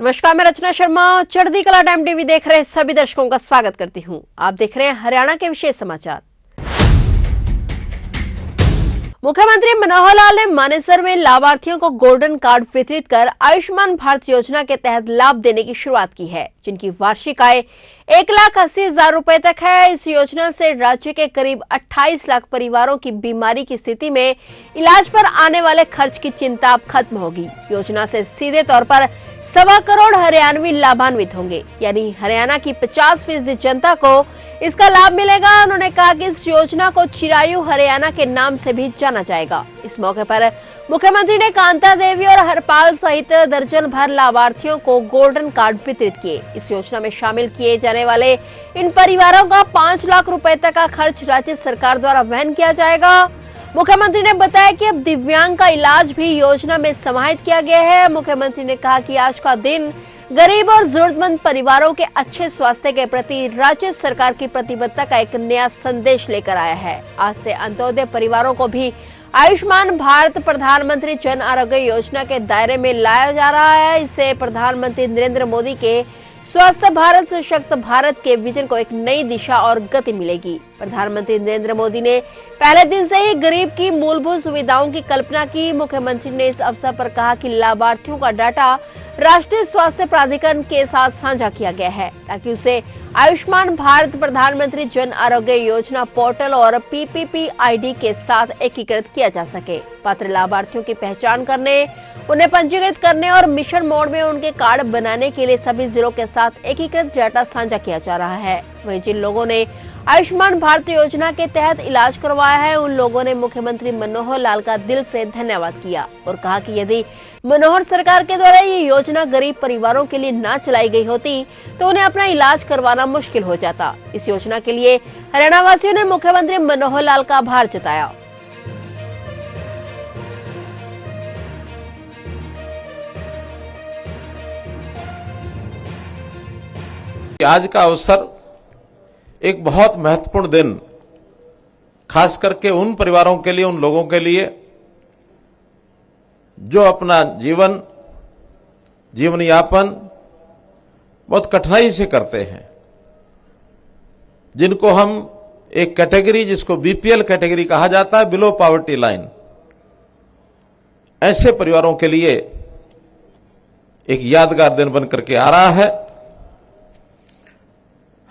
नमस्कार, मैं रचना शर्मा चढ़ती कला टाइम टीवी देख रहे सभी दर्शकों का स्वागत करती हूं। आप देख रहे हैं हरियाणा के विशेष समाचार। मुख्यमंत्री मनोहर लाल ने मानेसर में लाभार्थियों को गोल्डन कार्ड वितरित कर आयुष्मान भारत योजना के तहत लाभ देने की शुरुआत की है, जिनकी वार्षिक आय 1,80,000 रुपए तक है। इस योजना से राज्य के करीब 28 लाख परिवारों की बीमारी की स्थिति में इलाज पर आने वाले खर्च की चिंता अब खत्म होगी। योजना से सीधे तौर पर 1.25 करोड़ हरियाणवी लाभान्वित होंगे, यानी हरियाणा की 50% जनता को इसका लाभ मिलेगा। उन्होंने कहा कि इस योजना को चिरायु हरियाणा के नाम से भी जाना जाएगा। इस मौके पर मुख्यमंत्री ने कांता देवी और हरपाल सहित दर्जन भर लाभार्थियों को गोल्डन कार्ड वितरित किए। इस योजना में शामिल किए जाने वाले इन परिवारों का 5 लाख रुपए तक का खर्च राज्य सरकार द्वारा वहन किया जाएगा। मुख्यमंत्री ने बताया कि अब दिव्यांग का इलाज भी योजना में समाहित किया गया है। मुख्यमंत्री ने कहा कि आज का दिन गरीब और जरूरतमंद परिवारों के अच्छे स्वास्थ्य के प्रति राज्य सरकार की प्रतिबद्धता का एक नया संदेश लेकर आया है। आज से अंत्योदय परिवारों को भी आयुष्मान भारत प्रधानमंत्री जन आरोग्य योजना के दायरे में लाया जा रहा है। इससे प्रधानमंत्री नरेंद्र मोदी के स्वस्थ भारत सशक्त भारत के विजन को एक नई दिशा और गति मिलेगी। प्रधानमंत्री नरेंद्र मोदी ने पहले दिन से ही गरीब की मूलभूत सुविधाओं की कल्पना की। मुख्यमंत्री ने इस अवसर पर कहा कि लाभार्थियों का डाटा राष्ट्रीय स्वास्थ्य प्राधिकरण के साथ साझा किया गया है, ताकि उसे आयुष्मान भारत प्रधानमंत्री जन आरोग्य योजना पोर्टल और PPP-ID के साथ एकीकृत किया जा सके। पात्र लाभार्थियों की पहचान करने, उन्हें पंजीकृत करने और मिशन मोड में उनके कार्ड बनाने के लिए सभी जिलों के साथ एकीकृत डाटा साझा किया जा रहा है। वहीं जिन लोगों ने आयुष्मान भारत योजना के तहत इलाज करवाया है, उन लोगों ने मुख्यमंत्री मनोहर लाल का दिल से धन्यवाद किया और कहा कि यदि मनोहर सरकार के द्वारा ये योजना गरीब परिवारों के लिए ना चलाई गई होती तो उन्हें अपना इलाज करवाना मुश्किल हो जाता। इस योजना के लिए हरियाणा वासियों ने मुख्यमंत्री मनोहर लाल का आभार जताया। आज का अवसर एक बहुत महत्वपूर्ण दिन, खास करके उन परिवारों के लिए, उन लोगों के लिए जो अपना जीवन यापन बहुत कठिनाई से करते हैं, जिनको हम एक कैटेगरी, जिसको BPL कैटेगरी कहा जाता है, बिलो पॉवर्टी लाइन, ऐसे परिवारों के लिए एक यादगार दिन बनकर के आ रहा है।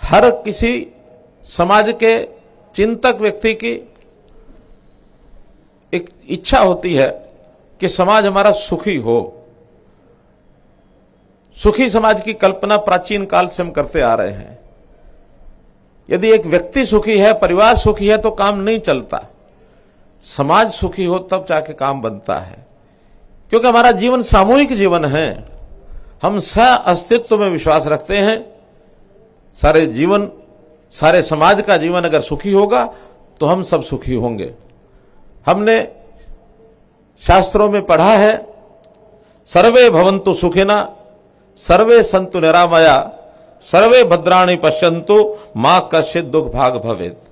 हर किसी समाज के चिंतक व्यक्ति की एक इच्छा होती है कि समाज हमारा सुखी हो। सुखी समाज की कल्पना प्राचीन काल से हम करते आ रहे हैं। यदि एक व्यक्ति सुखी है, परिवार सुखी है, तो काम नहीं चलता। समाज सुखी हो तब जाके काम बनता है, क्योंकि हमारा जीवन सामूहिक जीवन है। हम सह अस्तित्व में विश्वास रखते हैं। सारे समाज का जीवन अगर सुखी होगा तो हम सब सुखी होंगे। हमने शास्त्रों में पढ़ा है, सर्वे भवन्तु सुखिना, सर्वे सन्तु निरामया, सर्वे भद्राणि पश्यन्तु, मां कश्चित् दुख भाग भवेत्।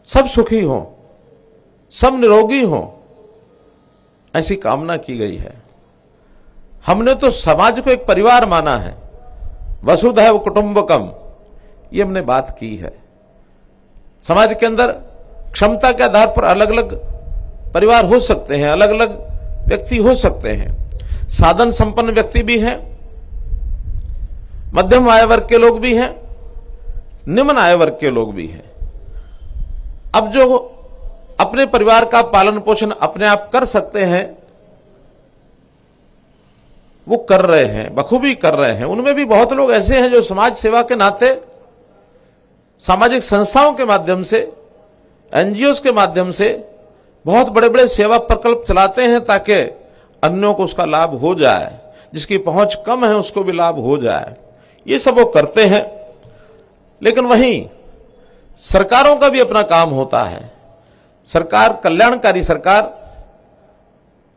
सब सुखी हों, सब निरोगी हों, ऐसी कामना की गई है। हमने तो समाज को एक परिवार माना है। वसुधैव कुटुंबकम, ये हमने बात की है। समाज के अंदर क्षमता के आधार पर अलग अलग परिवार हो सकते हैं, अलग अलग व्यक्ति हो सकते हैं। साधन संपन्न व्यक्ति भी हैं, मध्यम आय वर्ग के लोग भी हैं, निम्न आय वर्ग के लोग भी हैं। अब जो अपने परिवार का पालन पोषण अपने आप कर सकते हैं, वो कर रहे हैं, बखूबी कर रहे हैं। उनमें भी बहुत लोग ऐसे हैं जो समाज सेवा के नाते सामाजिक संस्थाओं के माध्यम से, NGOs के माध्यम से बहुत बड़े बड़े सेवा प्रकल्प चलाते हैं, ताकि अन्यों को उसका लाभ हो जाए, जिसकी पहुंच कम है उसको भी लाभ हो जाए। ये सब वो करते हैं। लेकिन वहीं सरकारों का भी अपना काम होता है। सरकार, कल्याणकारी सरकार,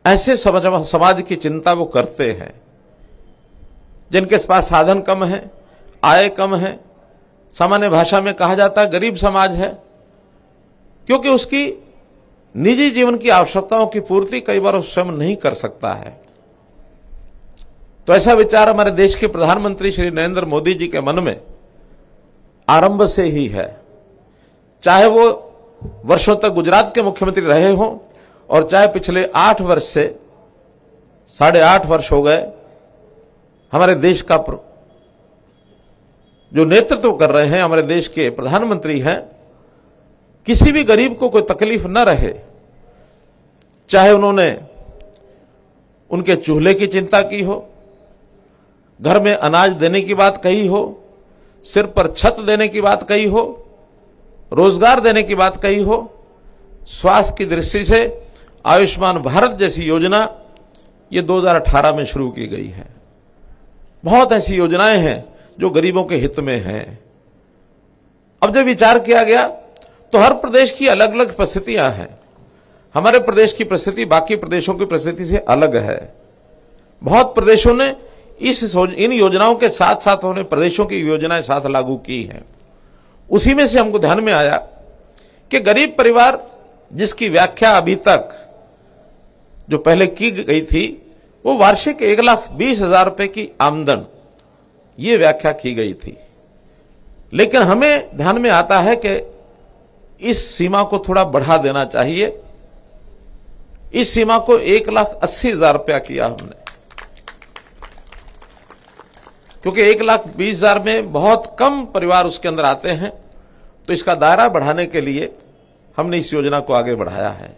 ऐसे समाज की चिंता वो करते हैं जिनके पास साधन कम है, आय कम है। सामान्य भाषा में कहा जाता है गरीब समाज है, क्योंकि उसकी निजी जीवन की आवश्यकताओं की पूर्ति कई बार वो स्वयं नहीं कर सकता है। तो ऐसा विचार हमारे देश के प्रधानमंत्री श्री नरेंद्र मोदी जी के मन में आरंभ से ही है। चाहे वो वर्षों तक गुजरात के मुख्यमंत्री रहे हों और चाहे पिछले 8 वर्ष से 8.5 वर्ष हो गए हमारे देश का जो नेतृत्व कर रहे हैं, हमारे देश के प्रधानमंत्री हैं, किसी भी गरीब को कोई तकलीफ न रहे। चाहे उन्होंने उनके चूल्हे की चिंता की हो, घर में अनाज देने की बात कही हो, सिर पर छत देने की बात कही हो, रोजगार देने की बात कही हो, स्वास्थ्य की दृष्टि से आयुष्मान भारत जैसी योजना ये 2018 में शुरू की गई है। बहुत ऐसी योजनाएं हैं जो गरीबों के हित में हैं। अब जब विचार किया गया तो हर प्रदेश की अलग अलग परिस्थितियां हैं। हमारे प्रदेश की परिस्थिति बाकी प्रदेशों की परिस्थिति से अलग है। बहुत प्रदेशों ने इन योजनाओं के साथ साथ उन्होंने प्रदेशों की योजनाएं साथ लागू की हैं। उसी में से हमको ध्यान में आया कि गरीब परिवार जिसकी व्याख्या अभी तक जो पहले की गई थी वो वार्षिक 1,20,000 रुपए की आमदन, ये व्याख्या की गई थी। लेकिन हमें ध्यान में आता है कि इस सीमा को थोड़ा बढ़ा देना चाहिए। इस सीमा को 1,80,000 रुपया किया हमने, क्योंकि 1,20,000 में बहुत कम परिवार उसके अंदर आते हैं। तो इसका दायरा बढ़ाने के लिए हमने इस योजना को आगे बढ़ाया है।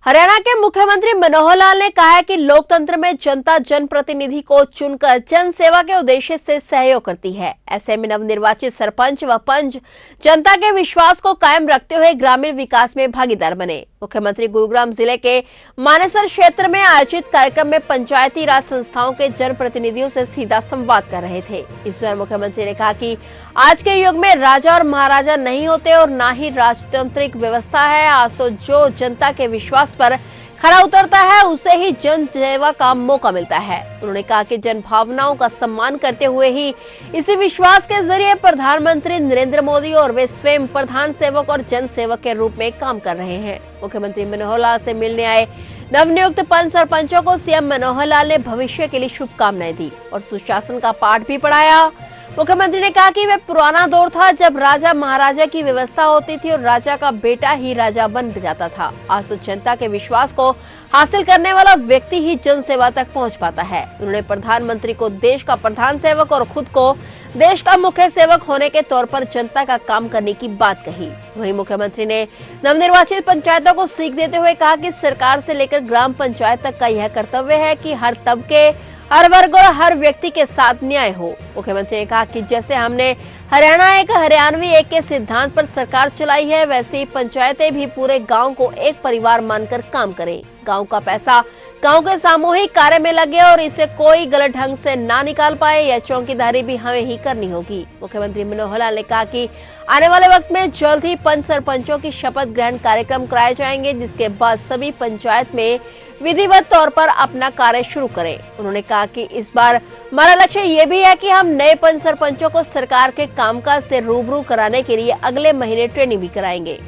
हरियाणा के मुख्यमंत्री मनोहर लाल ने कहा है कि लोकतंत्र में जनता जनप्रतिनिधि को चुनकर जन सेवा के उद्देश्य से सहयोग करती है। ऐसे में नवनिर्वाचित सरपंच व पंच जनता के विश्वास को कायम रखते हुए ग्रामीण विकास में भागीदार बने। मुख्यमंत्री गुरुग्राम जिले के मानेसर क्षेत्र में आयोजित कार्यक्रम में पंचायती राज संस्थाओं के जनप्रतिनिधियों से सीधा संवाद कर रहे थे। इस दौरान मुख्यमंत्री ने कहा कि आज के युग में राजा और महाराजा नहीं होते और न ही राजतांत्रिक व्यवस्था है। आज तो जो जनता के विश्वास पर खरा उतरता है उसे ही जन सेवा का मौका मिलता है। उन्होंने कहा कि जन भावनाओं का सम्मान करते हुए ही इसी विश्वास के जरिए प्रधानमंत्री नरेंद्र मोदी और वे स्वयं प्रधान सेवक और जन सेवक के रूप में काम कर रहे हैं। मुख्यमंत्री मनोहर लाल से मिलने आए नवनियुक्त पंच सरपंचों को सीएम मनोहर लाल ने भविष्य के लिए शुभकामनाएं दी और सुशासन का पाठ भी पढ़ाया। मुख्यमंत्री ने कहा कि वह पुराना दौर था जब राजा महाराजा की व्यवस्था होती थी और राजा का बेटा ही राजा बन जाता था। आज तो जनता के विश्वास को हासिल करने वाला व्यक्ति ही जन सेवा तक पहुंच पाता है। उन्होंने प्रधानमंत्री को देश का प्रधान सेवक और खुद को देश का मुख्य सेवक होने के तौर पर जनता का काम करने की बात कही। वहीं मुख्यमंत्री ने नवनिर्वाचित पंचायतों को सीख देते हुए कहा कि सरकार से लेकर ग्राम पंचायत तक का यह कर्तव्य है कि हर तबके, हर वर्ग और हर व्यक्ति के साथ न्याय हो। मुख्यमंत्री ने कहा कि जैसे हमने हरियाणा एक हरियाणवी एक के सिद्धांत पर सरकार चलाई है, वैसे ही पंचायतें भी पूरे गांव को एक परिवार मानकर काम करें। गांव का पैसा गांव के सामूहिक कार्य में लगे और इसे कोई गलत ढंग से ना निकाल पाए, यह चौकीदारी भी हमें ही करनी होगी। मुख्यमंत्री मनोहर लाल ने कहा कि आने वाले वक्त में जल्द ही पंच सरपंचों की शपथ ग्रहण कार्यक्रम कराए जाएंगे, जिसके बाद सभी पंचायत में विधिवत तौर पर अपना कार्य शुरू करें। उन्होंने कहा कि इस बार हमारा लक्ष्य ये भी है कि हम नए पंच सरपंचों को सरकार के कामकाज से रूबरू कराने के लिए अगले महीने ट्रेनिंग भी कराएंगे।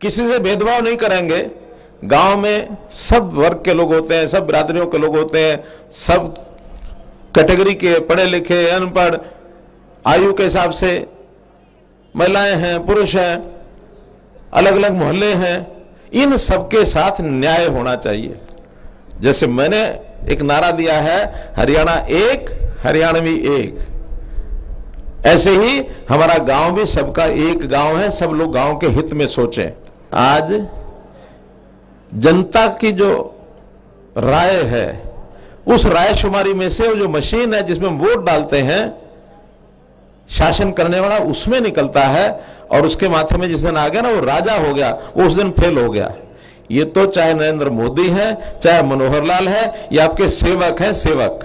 किसी से भेदभाव नहीं करेंगे। गांव में सब वर्ग के लोग होते हैं, सब बिरादरियों के लोग होते हैं, सब कैटेगरी के, पढ़े लिखे, अनपढ़, आयु के हिसाब से महिलाएं हैं, पुरुष हैं, अलग अलग मोहल्ले हैं। इन सबके साथ न्याय होना चाहिए। जैसे मैंने एक नारा दिया है, हरियाणा एक, हरियाणवी एक, ऐसे ही हमारा गांव भी सबका एक गांव है। सब लोग गांव के हित में सोचें। आज जनता की जो राय है, उस राय शुमारी में से जो मशीन है जिसमें वोट डालते हैं शासन करने वाला, उसमें निकलता है और उसके माथे में जिस दिन आ गया ना वो राजा हो गया, वो उस दिन फेल हो गया। ये तो चाहे नरेंद्र मोदी है, चाहे मनोहर लाल है, ये आपके सेवक हैं। सेवक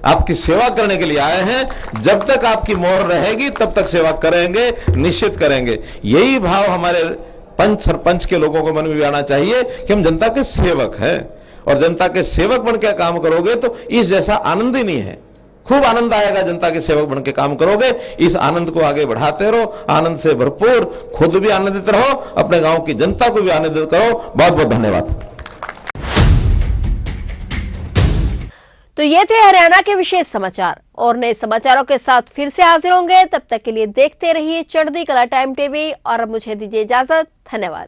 आपकी सेवा करने के लिए आए हैं। जब तक आपकी मोहर रहेगी तब तक सेवा करेंगे, निश्चित करेंगे। यही भाव हमारे पंच सरपंच के लोगों को मन में भी आना चाहिए कि हम जनता के सेवक हैं, और जनता के सेवक बन के काम करोगे तो इस जैसा आनंद ही नहीं है। खूब आनंद आएगा। जनता के सेवक बन के काम करोगे, इस आनंद को आगे बढ़ाते रहो, आनंद से भरपूर खुद भी आनंदित रहो, अपने गांव की जनता को भी आनंदित करो। बहुत बहुत धन्यवाद। तो ये थे हरियाणा के विशेष समाचार, और नए समाचारों के साथ फिर से हाजिर होंगे। तब तक के लिए देखते रहिए चढ़ती कला टाइम टीवी, और अब मुझे दीजिए इजाजत। धन्यवाद।